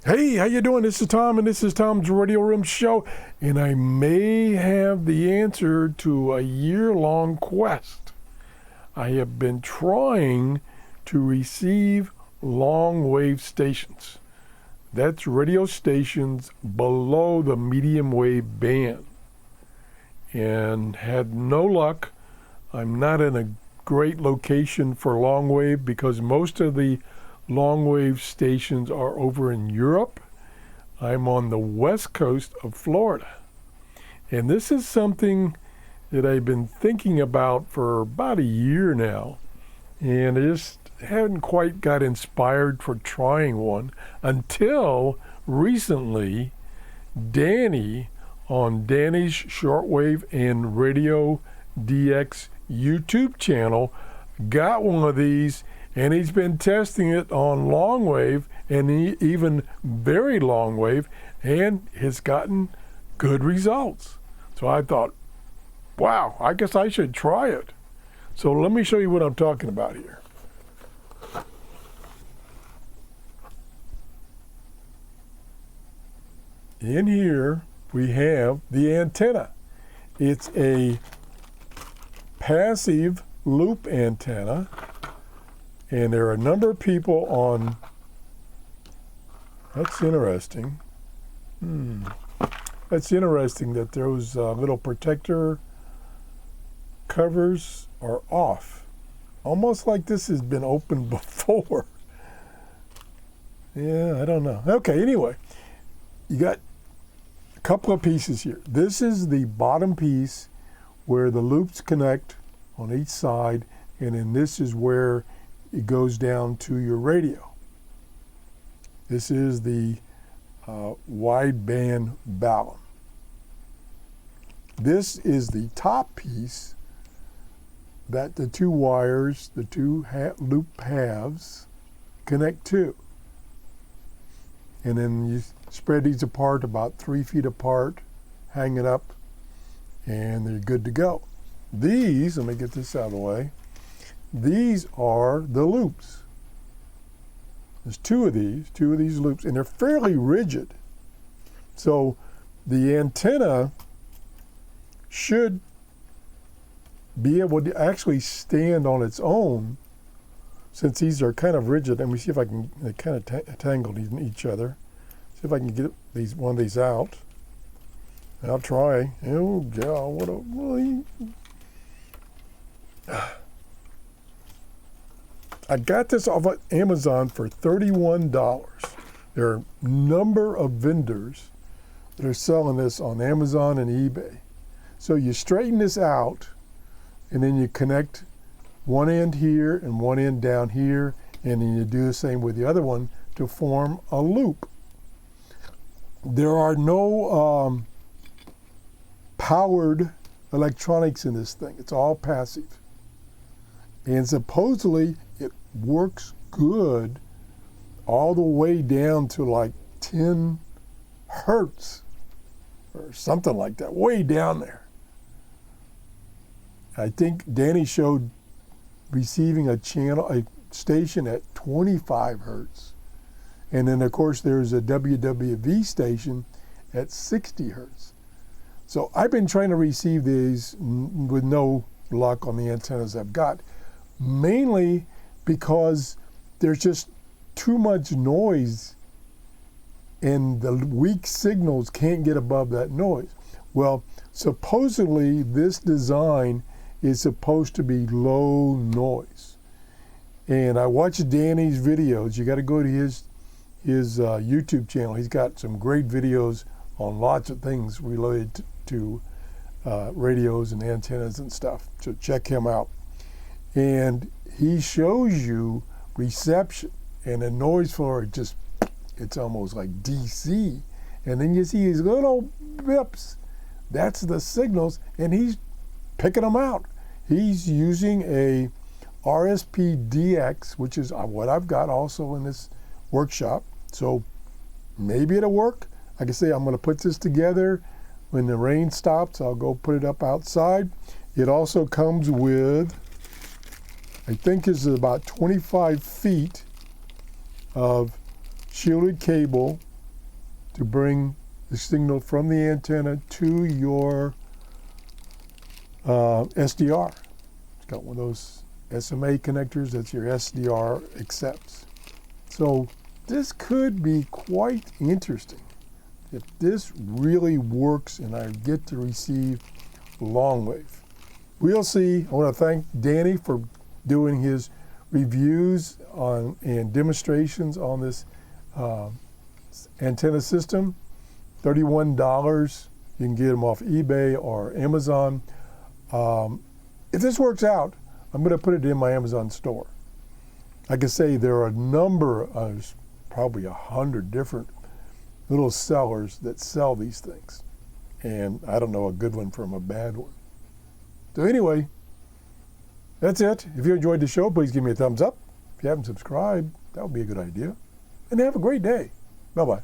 Hey, how you doing? This is Tom, and this is Tom's Radio Room Show, and I may have the answer to a year-long quest. I have been trying to receive long-wave stations. That's radio stations below the medium wave band, and had no luck. I'm not in a great location for long-wave because most of the long-wave stations are over in Europe. I'm on the west coast of Florida. And this is something that I've been thinking about for about a year now. And I just haven't quite got inspired for trying one until recently, Danny on Danny's Shortwave and Radio DX YouTube channel got one of these, and he's been testing it on long wave and even very long wave, and has gotten good results. So I thought, wow, I guess I should try it. So let me show you what I'm talking about here. In here we have the antenna. It's a passive loop antenna. And there are a number of people on, that's interesting. That's interesting that those little protector covers are off. Almost like this has been opened before. Yeah, I don't know. Okay, anyway, you got a couple of pieces here. This is the bottom piece where the loops connect on each side, and then this is where it goes down to your radio. This is the wideband balun. This is the top piece that the two wires, the two loop halves, connect to. And then you spread these apart about 3 feet apart, hang it up, and they're good to go. These, let me get this out of the way, these are the loops. There's two of these loops, and they're fairly rigid. So the antenna should be able to actually stand on its own, since these are kind of rigid. Let me see if I can, they kind of tangle in each other. See if I can get one of these out. I'll try. Oh, God, what a really. I got this off of Amazon for $31. There are a number of vendors that are selling this on Amazon and eBay. So you straighten this out, and then you connect one end here and one end down here, and then you do the same with the other one to form a loop. There are no powered electronics in this thing. It's all passive. And supposedly it works good all the way down to like 10 hertz or something like that, way down there. I think Danny showed receiving a station at 25 hertz. And then of course there's a WWV station at 60 hertz. So I've been trying to receive these with no luck on the antennas I've got, mainly because there's just too much noise and the weak signals can't get above that noise. Well, supposedly this design is supposed to be low noise. And I watched Danny's videos. You got to go to his YouTube channel. He's got some great videos on lots of things related to radios and antennas and stuff. So check him out. And he shows you reception, and the noise floor, it's almost like DC. And then you see these little bips. That's the signals, and he's picking them out. He's using a RSP-DX, which is what I've got also in this workshop. So maybe it'll work. Like I say, I'm going to put this together. When the rain stops, I'll go put it up outside. It also comes with, I think this is about 25 feet of shielded cable to bring the signal from the antenna to your SDR. It's got one of those SMA connectors that your SDR accepts. So this could be quite interesting if this really works and I get to receive Longwave. We'll see. I want to thank Danny for doing his reviews on and demonstrations on this antenna system. $31. You can get them off eBay or Amazon. If this works out, I'm going to put it in my Amazon store. Like I say, there are a number of, probably 100 different little sellers that sell these things. And I don't know a good one from a bad one. So anyway, that's it. If you enjoyed the show, please give me a thumbs up. If you haven't subscribed, that would be a good idea. And have a great day. Bye-bye.